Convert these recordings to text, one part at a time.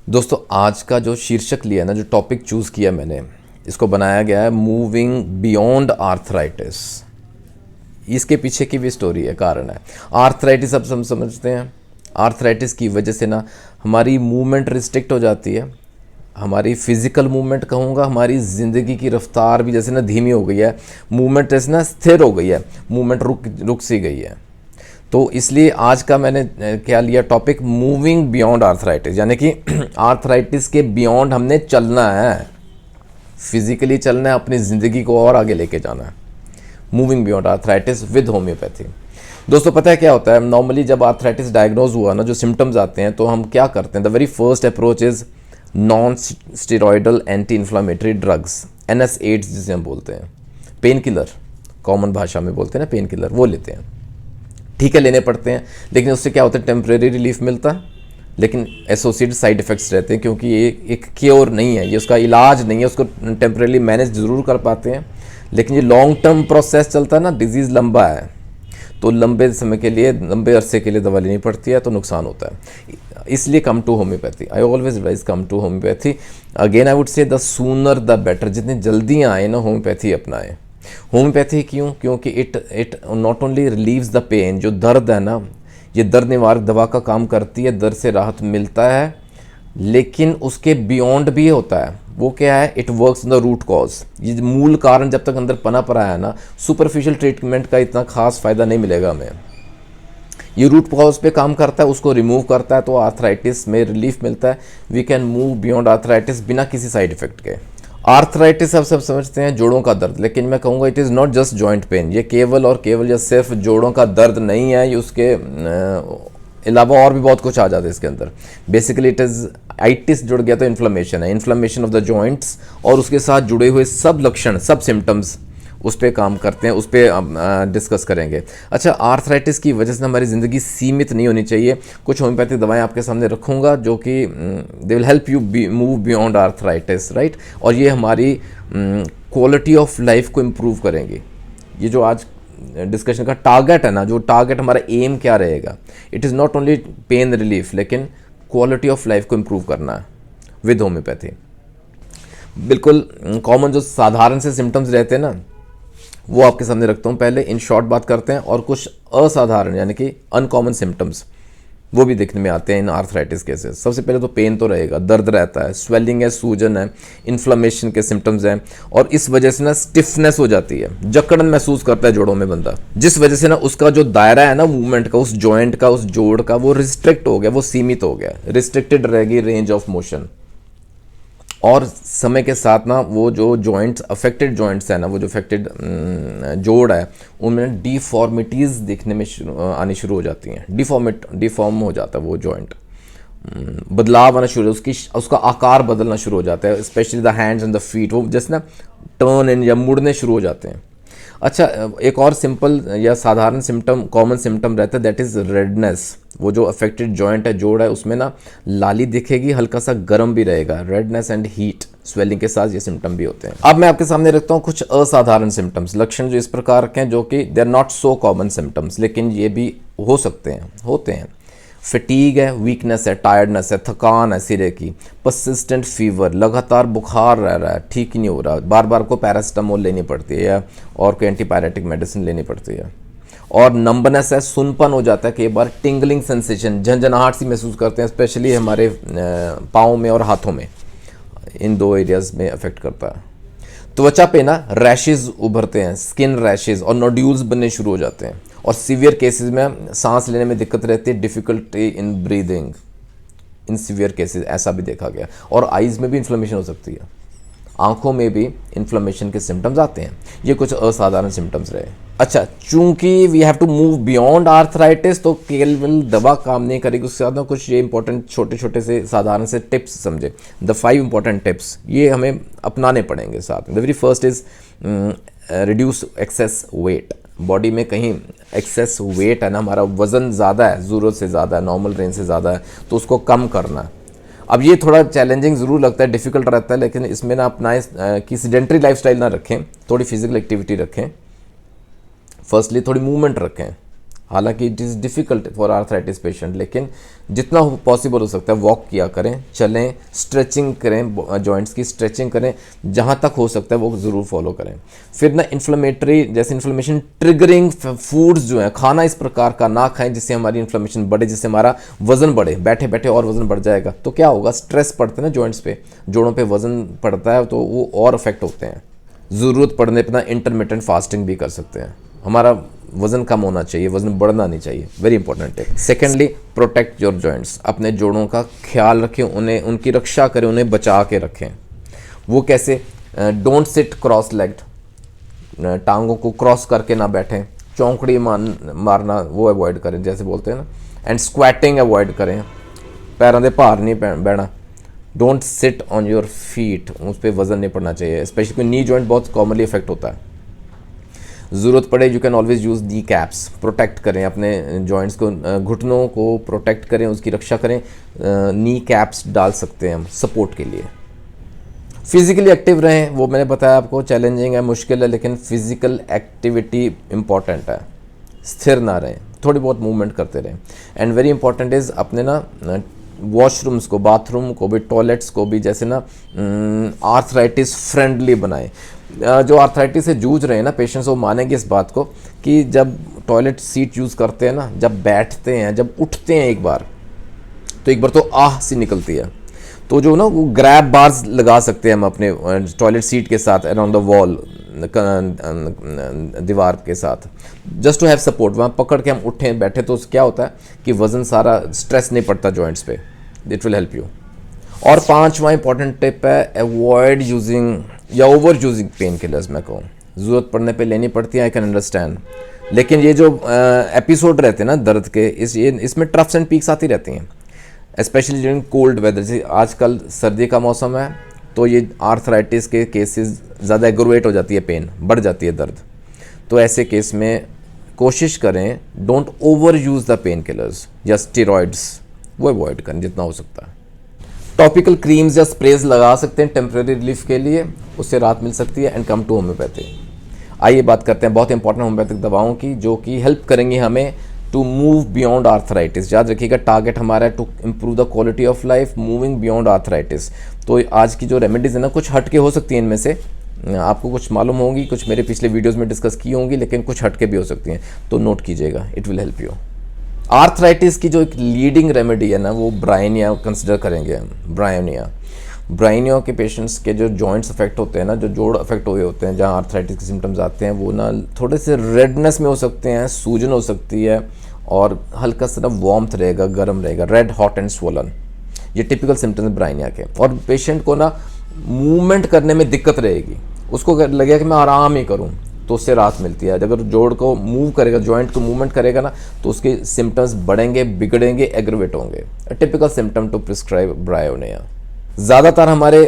दोस्तों आज का जो शीर्षक लिया ना, जो टॉपिक चूज़ किया मैंने, इसको बनाया गया है मूविंग बियॉन्ड आर्थराइटिस। इसके पीछे की भी स्टोरी है, कारण है। आर्थराइटिस अब हम समझते हैं, आर्थराइटिस की वजह से ना हमारी मूवमेंट रिस्ट्रिक्ट हो जाती है। हमारी फिजिकल मूवमेंट कहूँगा, हमारी ज़िंदगी की रफ्तार भी जैसे ना धीमी हो गई है, मूवमेंट जैसे ना स्थिर हो गई है, मूवमेंट रुक सी गई है। तो इसलिए आज का मैंने क्या लिया टॉपिक, मूविंग बियॉन्ड आर्थराइटिस, यानी कि आर्थराइटिस के बियॉन्ड हमने चलना है, फिजिकली चलना है, अपनी ज़िंदगी को और आगे लेके जाना है। Moving beyond arthritis with homeopathy. दोस्तों पता है क्या होता है, नॉर्मली जब आर्थराइटिस डायग्नोज हुआ ना, जो सिम्टम्स आते हैं तो हम क्या करते हैं, the very first approach is non steroidal anti inflammatory drugs, NSAIDs जिसे हम बोलते हैं, पेन किलर, कॉमन भाषा में बोलते हैं ना पेन किलर, वो लेते हैं। ठीक है, लेने पड़ते हैं, लेकिन उससे क्या होता है, टेम्परेरी रिलीफ मिलता है, लेकिन एसोसिएटेड साइड इफ़ेक्ट्स रहते हैं, क्योंकि ये एक क्योर नहीं है, ये उसका इलाज नहीं है। उसको टेम्परेरी मैनेज ज़रूर कर पाते हैं, लेकिन ये लॉन्ग टर्म प्रोसेस चलता है ना, डिजीज़ लंबा है, तो लंबे समय के लिए, लंबे अरसे के लिए दवा लेनी पड़ती है, तो नुकसान होता है। इसलिए come to homeopathy, I always advise come to homeopathy. Again I would say the sooner the better, जितनी जल्दी आए ना होम्योपैथी अपनाएं। होम्योपैथी क्यों? क्योंकि it not only relieves the pain, जो दर्द है ना, ये दर्द निवारक दवा का काम करती है, दर्द से राहत मिलता है, लेकिन उसके बियॉन्ड भी होता है। वो क्या है, it works in the root cause. ये मूल कारण जब तक अंदर पनप रहा है ना, सुपरफिशियल ट्रीटमेंट का इतना खास फायदा नहीं मिलेगा हमें। ये रूट कॉज पे काम करता है, उसको रिमूव करता है, तो आर्थराइटिस में रिलीफ मिलता है। We can move beyond arthritis बिना किसी साइड इफेक्ट के। आर्थराइटिस अब सब समझते हैं जोड़ों का दर्द, लेकिन मैं कहूँगा it is not just joint pain. ये केवल और केवल या सिर्फ जोड़ों का दर्द नहीं है, ये उसके अलावा और भी बहुत कुछ आ जाता है इसके अंदर। बेसिकली इट इज़ आइटिस जुड़ गया तो इन्फ्लेमेशन है, इन्फ्लेमेशन ऑफ द जॉइंट्स, और उसके साथ जुड़े हुए सब लक्षण, सब सिम्टम्स उस पर काम करते हैं, उस पर डिस्कस करेंगे। अच्छा, आर्थराइटिस की वजह से हमारी ज़िंदगी सीमित नहीं होनी चाहिए। कुछ होम्योपैथिक दवाएं आपके सामने रखूँगा जो कि they will help you move beyond arthritis, right. और ये हमारी क्वालिटी ऑफ लाइफ को इम्प्रूव करेंगी। ये जो आज डिस्कशन का टारगेट है ना, जो टारगेट हमारा एम क्या रहेगा, it is not only pain relief, लेकिन क्वालिटी ऑफ लाइफ को इम्प्रूव करना है विद होम्योपैथी। बिल्कुल कॉमन जो साधारण से सिम्टम्स रहते हैं ना, वो आपके सामने रखता हूँ। पहले इन शॉर्ट बात करते हैं, और कुछ असाधारण यानी कि अनकॉमन सिम्टम्स वो भी देखने में आते हैं इन आर्थराइटिस केसेस। सबसे पहले तो पेन तो रहेगा, दर्द रहता है, स्वेलिंग है, सूजन है, इन्फ्लेमेशन के सिम्टम्स हैं, और इस वजह से ना स्टिफनेस हो जाती है, जकड़न महसूस करता है जोड़ों में बंदा, जिस वजह से ना उसका जो दायरा है ना मूवमेंट का, उस जॉइंट का, उस जोड़ का, वो रिस्ट्रिक्ट हो गया, वो सीमित हो गया, रिस्ट्रिक्टेड रहेगी रेंज ऑफ मोशन। और समय के साथ ना वो जो जॉइंट्स, अफेक्टेड जॉइंट्स है ना, वो जो अफेक्टेड जोड़ है, उनमें डिफॉर्मिटीज़ दिखने में आनी शुरू हो जाती हैं। डिफॉर्म हो जाता है वो जॉइंट, बदलाव आना शुरू, उसका आकार बदलना शुरू हो जाता है, specially the hands and the feet, वो जैसे ना टर्न इन या मुड़ने शुरू हो जाते हैं। अच्छा, एक और सिंपल या साधारण सिम्टम, कॉमन सिम्टम रहता है, दैट इज़ रेडनेस। वो जो अफेक्टेड जॉइंट है, जोड़ है, उसमें ना लाली दिखेगी, हल्का सा गर्म भी रहेगा, रेडनेस एंड हीट, स्वेलिंग के साथ ये सिम्टम भी होते हैं। अब मैं आपके सामने रखता हूँ कुछ असाधारण सिम्टम्स, लक्षण जो इस प्रकार के हैं, जो कि they are not so common symptoms, लेकिन ये भी हो सकते हैं, होते हैं। फटीग है, वीकनेस है, टायर्डनेस है, थकान है सिरे की, परसिस्टेंट फीवर, लगातार बुखार रह रहा है, ठीक नहीं हो रहा, बार बार को पैरासिटामोल लेनी पड़ती है या और कोई एंटीपायरेटिक मेडिसिन लेनी पड़ती है। और नंबनेस है, सुनपन हो जाता है, कई बार टिंगलिंग सेंसेशन, झंझनाहट सी महसूस करते हैं, स्पेशली हमारे पाँव में और हाथों में, इन दो एरियाज में अफेक्ट करता है। त्वचा पे ना रैशेज उभरते हैं, स्किन रैशेज और नोड्यूल्स बनने शुरू हो जाते हैं, और सीवियर केसेस में सांस लेने में दिक्कत रहती है, difficulty in breathing, in severe cases ऐसा भी देखा गया। और आईज में भी इन्फ्लेमेशन हो सकती है, आंखों में भी इन्फ्लेमेशन के सिम्टम्स आते हैं। ये कुछ असाधारण सिम्टम्स रहे। अच्छा, चूंकि we have to move beyond arthritis, तो केवल दवा काम नहीं करेगी, उसके साथ में कुछ ये इंपॉर्टेंट छोटे छोटे से साधारण से टिप्स समझे, द 5 इंपॉर्टेंट टिप्स, ये हमें अपनाने पड़ेंगे साथ में। The very first is reduce access wait. Body में कहीं एक्सेस वेट है ना, हमारा वज़न ज़्यादा है, ज़रूरत से ज़्यादा है, नॉर्मल रेंज से ज़्यादा है, तो उसको कम करना है। अब ये थोड़ा चैलेंजिंग ज़रूर लगता है, डिफ़िकल्ट रहता है, लेकिन इसमें ना अपना कि सेडेंटरी लाइफस्टाइल ना रखें, थोड़ी फिजिकल एक्टिविटी रखें। फर्स्टली थोड़ी मूवमेंट रखें, हालांकि it is difficult for arthritis patient, लेकिन जितना पॉसिबल हो सकता है वॉक किया करें, चलें, स्ट्रेचिंग करें, जॉइंट्स की स्ट्रेचिंग करें, जहाँ तक हो सकता है वो ज़रूर फॉलो करें। फिर ना इन्फ्लेमेटरी, जैसे इन्फ्लेमेशन ट्रिगरिंग फूड्स जो हैं, खाना इस प्रकार का ना खाएं जिससे हमारी इन्फ्लेमेशन बढ़े, जिससे हमारा वज़न बढ़े। बैठे बैठे और वज़न बढ़ जाएगा तो क्या होगा, स्ट्रेस पड़ता है ना जॉइंट्स पे, जोड़ों पे वज़न पड़ता है तो वो और अफेक्ट होते हैं। ज़रूरत पड़ने पर ना इंटरमिटेंट फास्टिंग भी कर सकते हैं। हमारा वज़न कम होना चाहिए, वज़न बढ़ना नहीं चाहिए, वेरी इंपॉर्टेंट है। सेकेंडली, प्रोटेक्ट योर जॉइंट्स, अपने जोड़ों का ख्याल रखें, उन्हें, उनकी रक्षा करें, उन्हें बचा के रखें। वो कैसे? डोंट सिट क्रॉस लेग्ड, टांगों को क्रॉस करके ना बैठें, चौंकड़ी मारना वो अवॉइड करें जैसे बोलते हैं ना, एंड स्क्वैटिंग अवॉइड करें, पैरों के भार नहीं बहना। Don't sit on your feet, उस पर वज़न नहीं पड़ना चाहिए, स्पेशली नी जॉइंट बहुत कॉमनली इफेक्ट होता है। ज़रूरत पड़े you can always use knee caps, protect करें अपने जॉइंट्स को, घुटनों को प्रोटेक्ट करें, उसकी रक्षा करें, नी कैप्स डाल सकते हैं हम सपोर्ट के लिए। फिज़िकली एक्टिव रहें, वो मैंने बताया आपको, चैलेंजिंग है, मुश्किल है, लेकिन फ़िज़िकल एक्टिविटी इंपॉर्टेंट है। स्थिर ना रहें, थोड़ी बहुत मूवमेंट करते रहें। एंड वेरी इंपॉर्टेंट इज़ अपने ना वॉशरूम्स को, बाथरूम को भी, टॉयलेट्स को भी जैसे ना आर्थराइटिस फ्रेंडली बनाएं। जो आर्थराइटिस से जूझ रहे हैं ना पेशेंट्स, वो मानेंगे इस बात को कि जब टॉयलेट सीट यूज़ करते हैं ना, जब बैठते हैं, जब उठते हैं एक बार तो आह सी निकलती है। तो जो ना वो ग्रैब बार्स लगा सकते हैं हम अपने टॉयलेट सीट के साथ, अराउंड द वॉल, दीवार के साथ, जस्ट टू हैव सपोर्ट। वहाँ पकड़ के हम उठें बैठे तो क्या होता है कि वज़न सारा, स्ट्रेस नहीं पड़ता जॉइंट्स पे, इट विल हेल्प यू। और 5वां इंपॉर्टेंट टिप है, अवॉइड यूजिंग या ओवर यूजिंग पेन किलर्स। मैं कहूँ ज़रूरत पड़ने पे लेनी पड़ती है, आई कैन अंडरस्टैंड, लेकिन ये जो एपिसोड रहते हैं ना दर्द के, इसमें ट्रफ्स एंड पीक्स आती रहती हैं, स्पेशली ड्यूरिंग कोल्ड वेदर। जैसे आजकल सर्दी का मौसम है तो ये आर्थराइटिस के केसेस ज़्यादा एग्रोवेट हो जाती है, पेन बढ़ जाती है, दर्द। तो ऐसे केस में कोशिश करें don't over use the pain killers या स्टेरॉइड्स, वो अवॉइड करें जितना हो सकता है। टॉपिकल क्रीम्स या स्प्रेज लगा सकते हैं टेम्प्रेरी रिलीफ के लिए, उससे राहत मिल सकती है। And come to homeopathy. आइए बात करते हैं बहुत इंपॉर्टेंट होम्योपैथिक दवाओं की, जो कि हेल्प करेंगी हमें टू मूव बियॉन्ड आर्थराइटिस। याद रखिएगा, टारगेट हमारा है to improve the quality of life, moving beyond arthritis. तो आज की जो रेमेडीज़ है ना, कुछ हटके हो सकती हैं इनमें से, आपको कुछ मालूम होंगी, कुछ मेरे पिछले वीडियोज़ में डिस्कस की होंगी, लेकिन कुछ हटके भी हो सकती हैं, तो नोट कीजिएगा, it will help you. Arthritis की जो एक लीडिंग रेमेडी है ना, वो ब्रायनिया कंसिडर करेंगे हम। ब्रायनिया के पेशेंट्स के जो जॉइंट्स अफेक्ट होते हैं ना, जो जोड़ अफेक्ट हुए होते हैं, जहाँ आर्थराइटिस के सिम्टम्स आते हैं, वो ना थोड़े से रेडनेस में हो सकते हैं, सूजन हो सकती है, और हल्का सा ना वार्मथ रहेगा, गर्म रहेगा, रेड हॉट एंड स्वोलन। ये टिपिकल सिम्टम्स ब्रायनिया के। और पेशेंट को ना मूवमेंट करने में दिक्कत रहेगी, उसको लगेगा कि मैं आराम ही करूँ, तो उससे राहत मिलती है। अगर जोड़ को मूव करेगा, जॉइंट को मूवमेंट करेगा ना, तो उसके सिम्टम्स बढ़ेंगे, बिगड़ेंगे, एग्रवेट होंगे। Typical symptom to prescribe bryonia. ज़्यादातर हमारे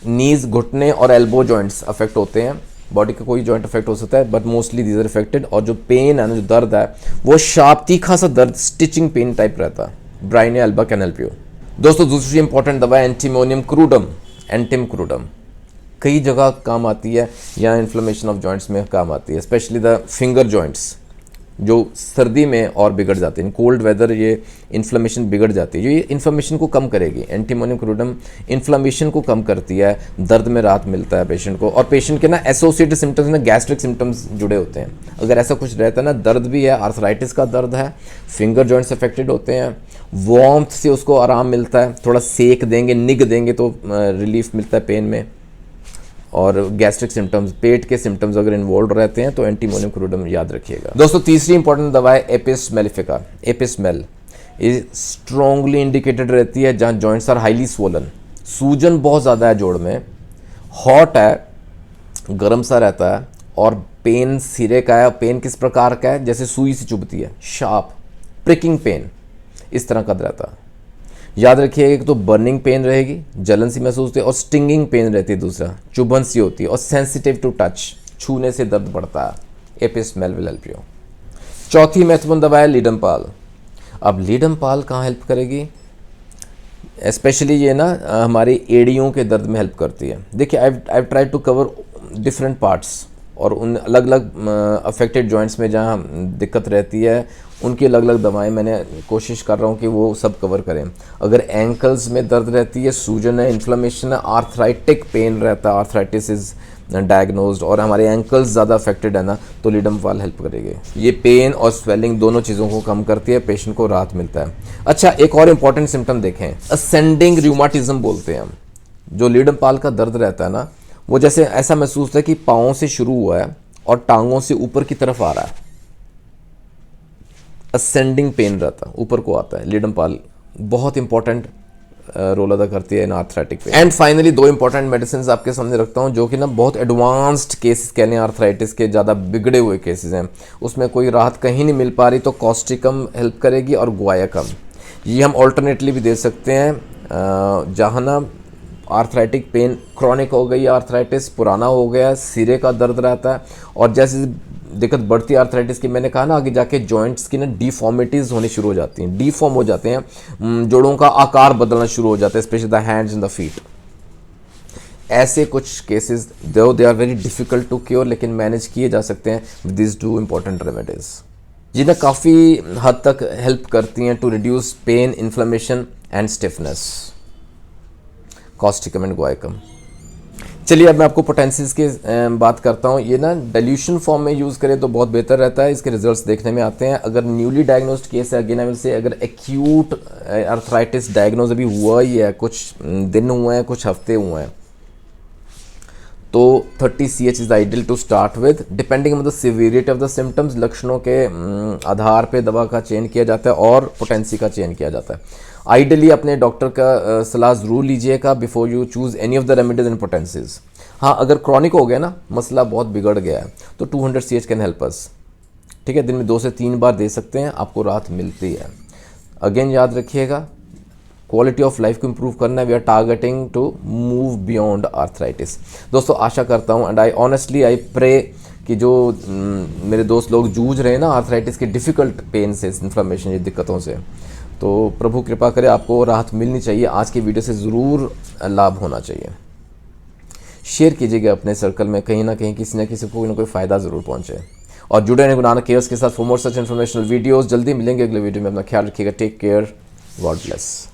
नीज, घुटने और एल्बो जॉइंट्स अफेक्ट होते हैं, बॉडी का कोई जॉइंट अफेक्ट हो सकता है, but mostly these are affected. और जो पेन है ना, जो दर्द है, वो शार्प, तीखा सा दर्द, स्टिचिंग पेन टाइप रहता है। Bryonia Elba can help you. दोस्तों, दूसरी इंपॉर्टेंट दवा है एंटीमोनियम क्रूडम, एंटिम क्रूडम। कई जगह काम आती है, या इन्फ्लेमेशन ऑफ जॉइंट्स में काम आती है, स्पेशली द फिंगर जॉइंट्स, जो सर्दी में और बिगड़ जाते हैं। इन कोल्ड वेदर ये इन्फ्लेमेशन बिगड़ जाती है, जो ये इन्फ्लेमेशन को कम करेगी। एंटीमोनियम क्रूडम इन्फ्लेमेशन को कम करती है, दर्द में राहत मिलता है पेशेंट को। और पेशेंट के ना एसोसिएटेड सिम्टम्स में गैस्ट्रिक सिम्टम्स जुड़े होते हैं। अगर ऐसा कुछ रहता है ना, दर्द भी है, आर्थराइटिस का दर्द है, फिंगर जॉइंट्स अफेक्टेड होते हैं, वार्मथ से उसको आराम मिलता है, थोड़ा सेक देंगे, निग देंगे तो रिलीफ मिलता है पेन में। और गैस्ट्रिक सिम्टम्स, पेट के सिम्टम्स अगर इन्वॉल्व रहते हैं तो एंटीमोनियम क्रूडम याद रखिएगा। दोस्तों, तीसरी इंपॉर्टेंट दवा है एपिस मेलिफिका। एपिस मेल ये स्ट्रॉन्गली इंडिकेटेड रहती है जहाँ जॉइंट्स आर हाईली स्वोलन, सूजन बहुत ज़्यादा है जोड़ में, हॉट है, गर्म सा रहता है, और पेन सिरे का है। पेन किस प्रकार का है? जैसे सुई से चुभती है, शार्प प्रिकिंग पेन, इस तरह का रहता है। याद रखिएगा, एक तो बर्निंग पेन रहेगी, जलन सी महसूस होती है, और स्टिंगिंग पेन रहती है, दूसरा चुभन सी होती है, और सेंसिटिव टू टच, छूने से दर्द बढ़ता है। Apis mel will help you. चौथी महत्वपूर्ण दवा है लीडमपाल। अब लीडमपाल कहाँ हेल्प करेगी? स्पेशली ये ना हमारी एड़ियों के दर्द में हेल्प करती है। देखिए, I try to cover different parts और उन अलग अलग अफेक्टेड जॉइंट्स में जहाँ दिक्कत रहती है उनकी अलग अलग दवाएं मैंने कोशिश कर रहा हूँ कि वो सब कवर करें। अगर एंकल्स में दर्द रहती है, सूजन है, इन्फ्लेमेशन है, आर्थराइटिक पेन रहता है, आर्थराइटिस इज डायग्नोज्ड और हमारे एंकल्स ज़्यादा अफेक्टेड है ना, तो लिडम वाल हेल्प करेगी। ये पेन और स्वेलिंग दोनों चीज़ों को कम करती है, पेशेंट को राहत मिलता है। अच्छा, एक और इम्पॉर्टेंट सिम्टम देखें, असेंडिंग रूमाटिज्म बोलते हैं हम। जो लिडम पाल का दर्द रहता है ना, वो जैसे ऐसा महसूस होता है कि पाँव से शुरू हुआ है और टांगों से ऊपर की तरफ आ रहा है। असेंडिंग पेन रहता है, ऊपर को आता है। लिडम पाल बहुत इंपॉर्टेंट रोल अदा करती है in arthritic pain. And finally 2 important medicine आपके सामने रखता हूँ जो कि ना बहुत एडवांस्ड केसेस कह लें, आर्थराइटिस के ज़्यादा बिगड़े हुए केसेस हैं, उसमें कोई राहत कहीं नहीं मिल पा रही, तो कॉस्टिकम हेल्प करेगी और गुआयाकम। ये हम ऑल्टरनेटली भी दे सकते हैं। जहाँ ना आर्थराइटिक पेन क्रॉनिक हो गई, आर्थराइटिस पुराना हो गया, सिरे का दर्द रहता है, और जैसे दिक्कत बढ़ती है आर्थराइटिस की, मैंने कहा ना आगे जाके जॉइंट्स की ना डिफॉर्मिटीज़ होनी शुरू हो जाती हैं, डिफॉर्म हो जाते हैं, जोड़ों का आकार बदलना शुरू हो जाता है, specially the hands and the feet. ऐसे कुछ cases though they are very difficult to cure, लेकिन मैनेज किए जा सकते हैं विद दिस 2 इंपॉर्टेंट रेमेडीज, जिन्हें काफ़ी हद तक हेल्प करती हैं to reduce pain, inflammation and stiffness. Causticum and guaiacum. चलिए अब मैं आपको पोटेंसीज की बात करता हूँ। ये ना डाइल्यूशन फॉर्म में यूज़ करें तो बहुत बेहतर रहता है, इसके रिजल्ट्स देखने में आते हैं। अगर न्यूली डायग्नोस्ड केस है, अगेन आई विल से, अगर एक्यूट आर्थराइटिस डायग्नोज अभी हुआ ही है, कुछ दिन हुए हैं, कुछ हफ्ते हुए हैं, तो 30 CH is ideal to start with, depending on the severity of the symptoms. लक्षणों के आधार पे दवा का चयन किया जाता है और पोटेंसी का चयन किया जाता है। आइडियली अपने डॉक्टर का सलाह ज़रूर लीजिएगा before you choose any of the remedies and potencies. हाँ, अगर क्रॉनिक हो गया ना, मसला बहुत बिगड़ गया है, तो 200 CH कैन हेल्प अस। ठीक है, दिन में 2 से 3 बार दे सकते हैं, आपको राहत मिलती है। अगेन याद रखिएगा, क्वालिटी ऑफ लाइफ को इम्प्रूव करना है, we are targeting to move beyond arthritis. दोस्तों, आशा करता हूँ and I honestly I pray कि जो मेरे दोस्त लोग जूझ रहे हैं ना आर्थराइटिस के डिफ़िकल्ट पेन से, इन्फ्लेमेशन, ये दिक्कतों से, तो प्रभु कृपा करे आपको राहत मिलनी चाहिए। आज की वीडियो से ज़रूर लाभ होना चाहिए। शेयर कीजिएगा अपने सर्कल में, कहीं ना कहीं किसी न किसी को कोई ना कोई फ़ायदा ज़रूर पहुँचे। और जुड़े रहें गुरु नानक केयर्स के साथ for more such informational videos. जल्दी मिलेंगे अगले वीडियो में। अपना ख्याल रखिएगा। Take care, God bless.